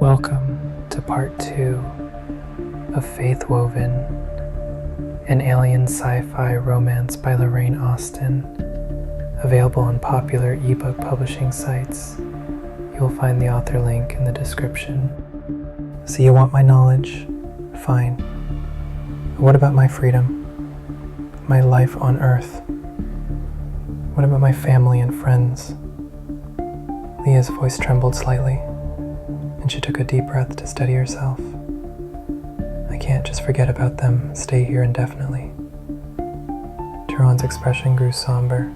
Welcome to part 2 of Faithwoven, an alien sci-fi romance by Lorraine Austin, available on popular ebook publishing sites. You'll find the author link in the description. So you want my knowledge? Fine. What about my freedom? My life on Earth? What about my family and friends? Leah's voice trembled slightly, and she took a deep breath to steady herself. I can't just forget about them, stay here indefinitely. Turon's expression grew somber.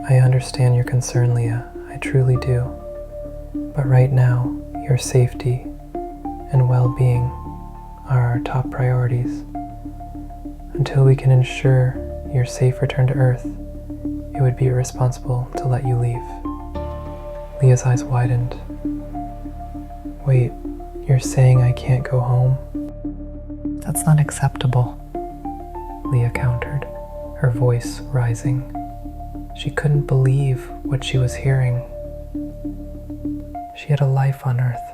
I understand your concern, Leah, I truly do. But right now, your safety and well-being are our top priorities. Until we can ensure your safe return to Earth, it would be irresponsible to let you leave. Leah's eyes widened. Wait, you're saying I can't go home? That's not acceptable, Leah countered, her voice rising. She couldn't believe what she was hearing. She had a life on Earth,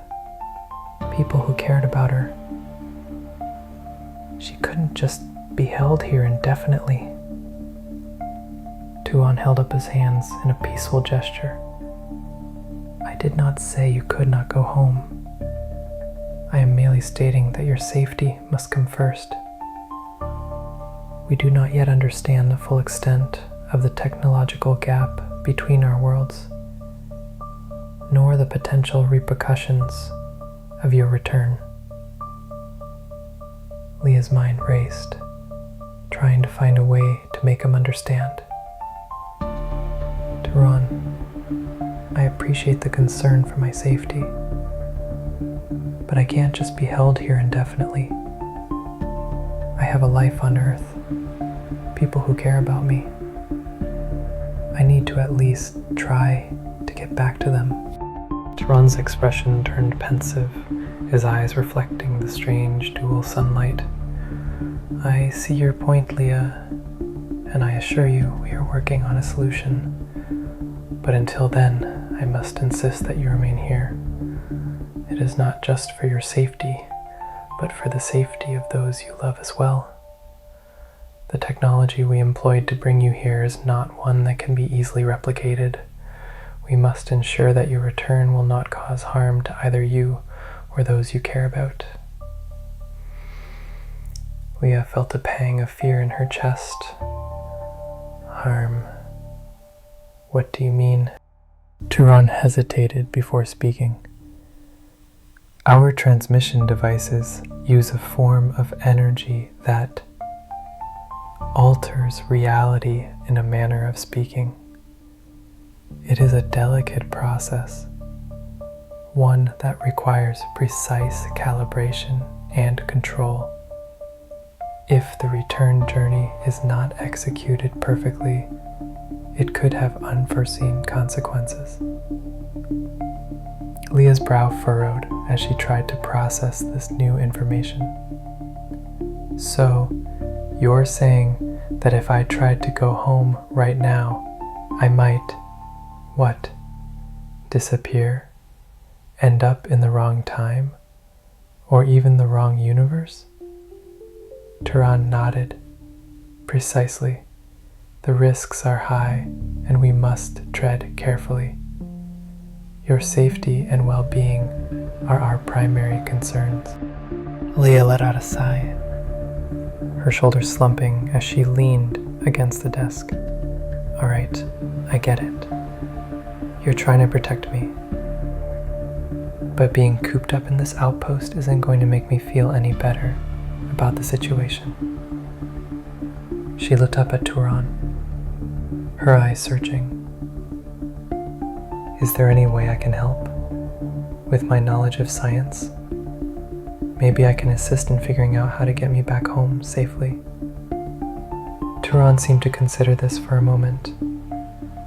people who cared about her. She couldn't just be held here indefinitely. Turon held up his hands in a peaceful gesture. I did not say you could not go home. I am merely stating that your safety must come first. We do not yet understand the full extent of the technological gap between our worlds, nor the potential repercussions of your return. Leah's mind raced, trying to find a way to make him understand. Turon, I appreciate the concern for my safety, but I can't just be held here indefinitely. I have a life on Earth, people who care about me. I need to at least try to get back to them. Turon's expression turned pensive, his eyes reflecting the strange dual sunlight. I see your point, Leah, and I assure you we are working on a solution. But until then, I must insist that you remain here. It is not just for your safety, but for the safety of those you love as well. The technology we employed to bring you here is not one that can be easily replicated. We must ensure that your return will not cause harm to either you or those you care about. Leah felt a pang of fear in her chest. Harm. What do you mean? Turon hesitated before speaking. Our transmission devices use a form of energy that alters reality in a manner of speaking. It is a delicate process, one that requires precise calibration and control. If the return journey is not executed perfectly, it could have unforeseen consequences. Leah's brow furrowed as she tried to process this new information. So, you're saying that if I tried to go home right now, I might, what? Disappear? End up in the wrong time? Or even the wrong universe? Turon nodded. Precisely. The risks are high, and we must tread carefully. Your safety and well-being are our primary concerns. Leah let out a sigh, her shoulders slumping as she leaned against the desk. All right, I get it. You're trying to protect me. But being cooped up in this outpost isn't going to make me feel any better about the situation. She looked up at Turon, her eyes searching. Is there any way I can help? With my knowledge of science? Maybe I can assist in figuring out how to get me back home safely. Turon seemed to consider this for a moment,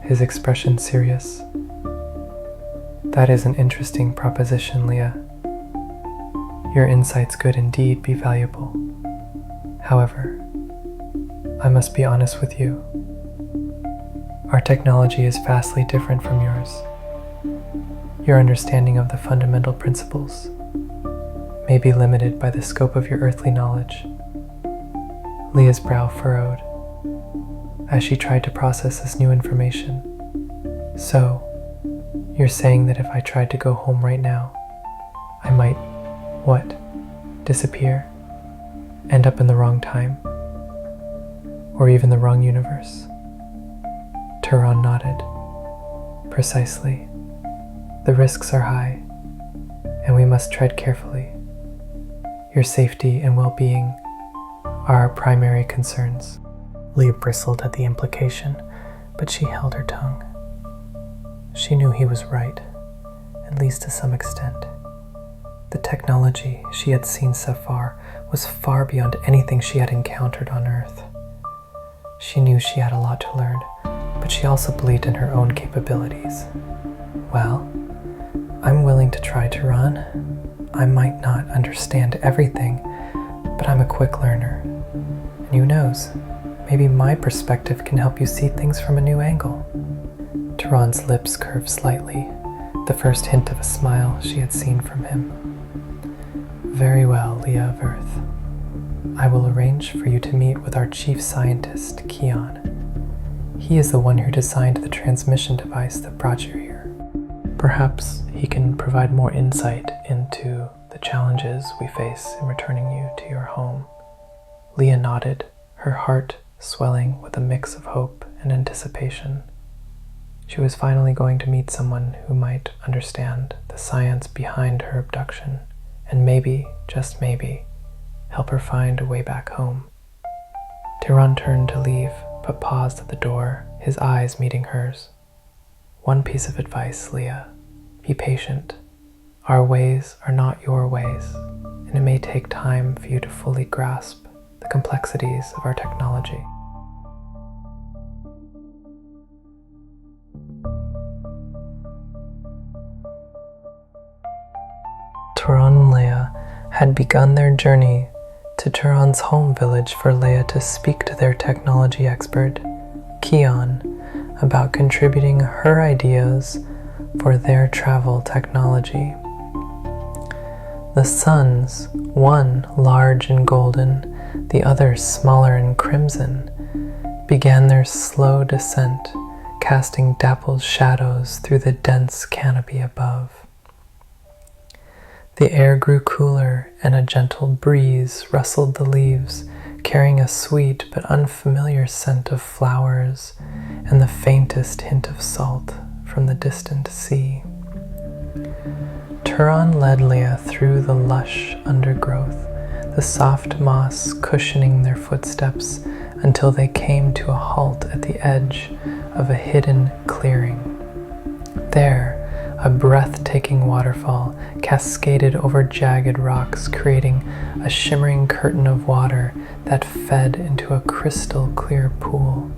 his expression serious. That is an interesting proposition, Leah. Your insights could indeed be valuable. However, I must be honest with you. Our technology is vastly different from yours. Your understanding of the fundamental principles may be limited by the scope of your earthly knowledge. Leah's brow furrowed as she tried to process this new information. So, you're saying that if I tried to go home right now, I might, what? Disappear? End up in the wrong time? Or even the wrong universe? Turan nodded. Precisely. The risks are high, and we must tread carefully. Your safety and well-being are our primary concerns. Leah bristled at the implication, but she held her tongue. She knew he was right, at least to some extent. The technology she had seen so far was far beyond anything she had encountered on Earth. She knew she had a lot to learn, but she also believed in her own capabilities. Well, I'm willing to try, Turan. I might not understand everything, but I'm a quick learner. And who knows, maybe my perspective can help you see things from a new angle. Turan's lips curved slightly, the first hint of a smile she had seen from him. Very well, Leah of Earth. I will arrange for you to meet with our chief scientist, Keon. He is the one who designed the transmission device that brought you here. Perhaps he can provide more insight into the challenges we face in returning you to your home. Leah nodded, her heart swelling with a mix of hope and anticipation. She was finally going to meet someone who might understand the science behind her abduction, and maybe, just maybe, help her find a way back home. Turan turned to leave, but paused at the door, his eyes meeting hers. One piece of advice, Leah. Be patient. Our ways are not your ways, and it may take time for you to fully grasp the complexities of our technology. Turan and Leah had begun their journey to Turan's home village for Leah to speak to their technology expert, Keon, about contributing her ideas for their travel technology. The suns, one large and golden, the other smaller and crimson, began their slow descent, casting dappled shadows through the dense canopy above. The air grew cooler, and a gentle breeze rustled the leaves, carrying a sweet but unfamiliar scent of flowers and the faintest hint of salt from the distant sea. Turan led Leah through the lush undergrowth, the soft moss cushioning their footsteps until they came to a halt at the edge of a hidden clearing. There, a breathtaking waterfall cascaded over jagged rocks, creating a shimmering curtain of water that fed into a crystal-clear pool.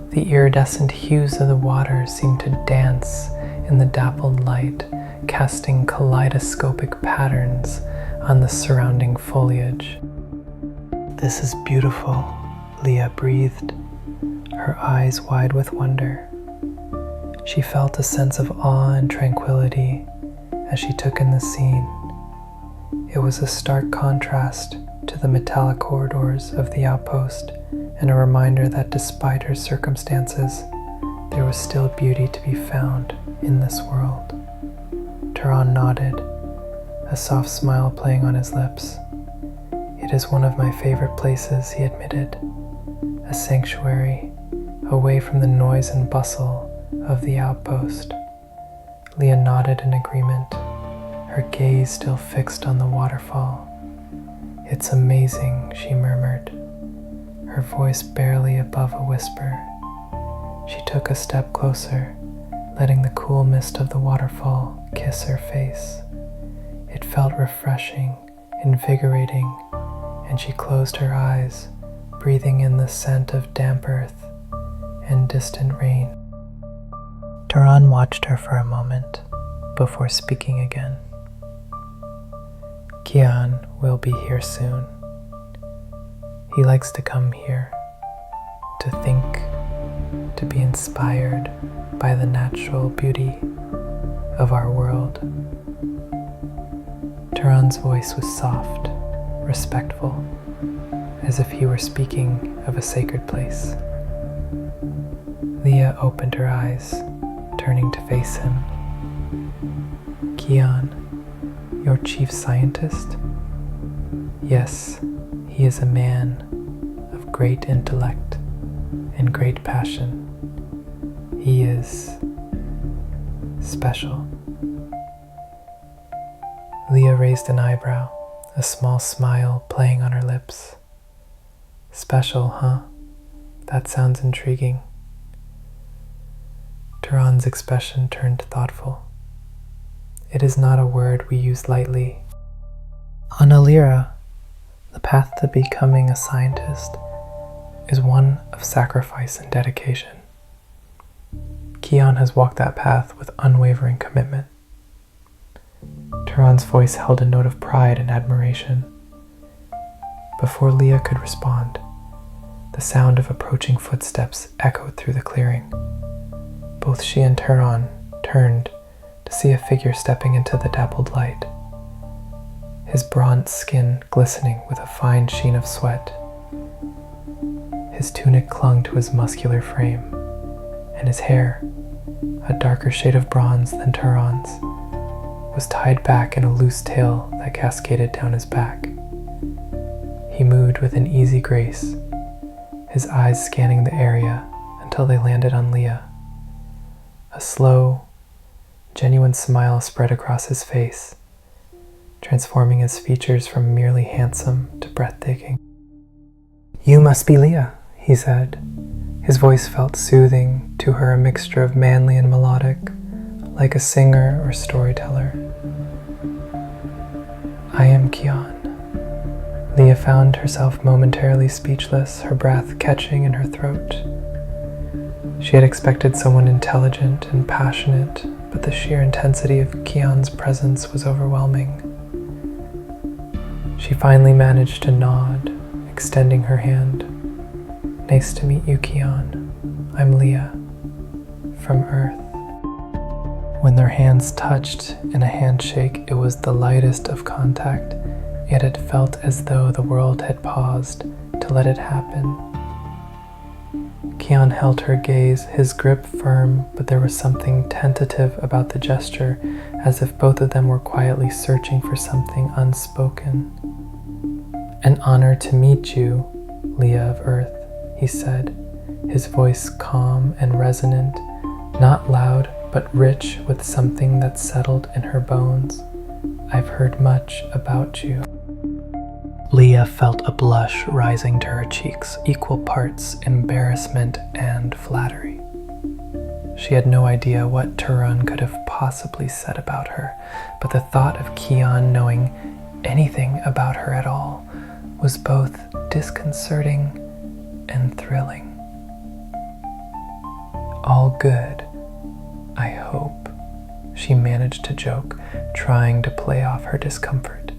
The iridescent hues of the water seemed to dance in the dappled light, casting kaleidoscopic patterns on the surrounding foliage. "This is beautiful," Leah breathed, her eyes wide with wonder. She felt a sense of awe and tranquility as she took in the scene. It was a stark contrast to the metallic corridors of the outpost, and a reminder that despite her circumstances, there was still beauty to be found in this world. Turan nodded, a soft smile playing on his lips. "It is one of my favorite places," he admitted, "a sanctuary, away from the noise and bustle of the outpost." Leah nodded in agreement, her gaze still fixed on the waterfall. "It's amazing," she murmured, her voice barely above a whisper. She took a step closer, letting the cool mist of the waterfall kiss her face. It felt refreshing, invigorating, and she closed her eyes, breathing in the scent of damp earth and distant rain. Turan watched her for a moment before speaking again. "Keon will be here soon. He likes to come here, to think, to be inspired by the natural beauty of our world. Turan's voice was soft, respectful, as if he were speaking of a sacred place. Leah opened her eyes, turning to face him. Kian, your chief scientist? Yes, he is a man of great intellect and great passion. He is special. Leah raised an eyebrow, a small smile playing on her lips. Special, huh? That sounds intriguing. Turan's expression turned thoughtful. It is not a word we use lightly. On Alira, the path to becoming a scientist is one of sacrifice and dedication. Kian has walked that path with unwavering commitment. Turan's voice held a note of pride and admiration. Before Leah could respond, the sound of approaching footsteps echoed through the clearing. Both she and Turan turned to see a figure stepping into the dappled light, his bronze skin glistening with a fine sheen of sweat. His tunic clung to his muscular frame, and his hair, a darker shade of bronze than Turan's, was tied back in a loose tail that cascaded down his back. He moved with an easy grace, his eyes scanning the area until they landed on Leah. A slow, genuine smile spread across his face, transforming his features from merely handsome to breathtaking. "You must be Leah," he said. His voice felt soothing to her, a mixture of manly and melodic, like a singer or storyteller. "I am Kian." Leah found herself momentarily speechless, her breath catching in her throat. She had expected someone intelligent and passionate, but the sheer intensity of Kian's presence was overwhelming. She finally managed to nod, extending her hand. "Nice to meet you, Kian. I'm Leah, from Earth." When their hands touched in a handshake, it was the lightest of contact, yet it felt as though the world had paused to let it happen. Kian held her gaze, his grip firm, but there was something tentative about the gesture, as if both of them were quietly searching for something unspoken. "An honor to meet you, Leah of Earth," he said, his voice calm and resonant, not loud, but rich with something that settled in her bones. "I've heard much about you." Leah felt a blush rising to her cheeks, equal parts embarrassment and flattery. She had no idea what Turan could have possibly said about her, but the thought of Kian knowing anything about her at all was both disconcerting and thrilling. "All good, I hope," she managed to joke, trying to play off her discomfort.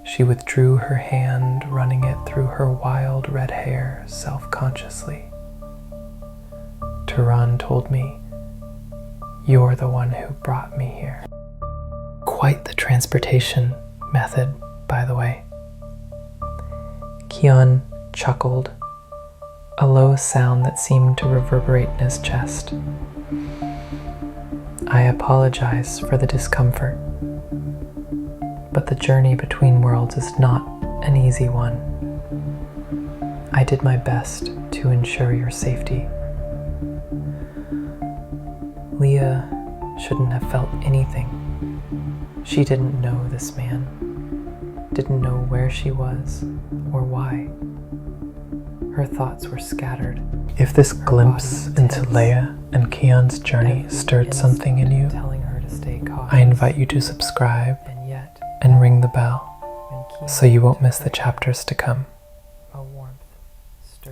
She withdrew her hand, running it through her wild red hair self-consciously. "Turan told me you're the one who brought me here." Quite the transportation method, by the way. Kian chuckled, a low sound that seemed to reverberate in his chest. "I apologize for the discomfort, but the journey between worlds is not an easy one. I did my best to ensure your safety." Leah shouldn't have felt anything. She didn't know this man, didn't know where she was or why. Her thoughts were scattered. If this glimpse into Leah and Kian's journey stirred something in you, I invite you to subscribe and ring the bell so you won't miss the chapters to come.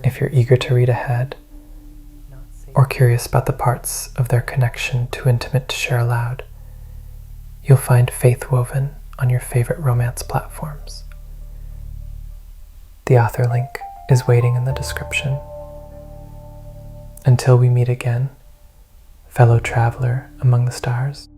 If you're eager to read ahead or curious about the parts of their connection too intimate to share aloud, you'll find Faithwoven on your favorite romance platforms. The author link is waiting in the description. Until we meet again, fellow traveler among the stars.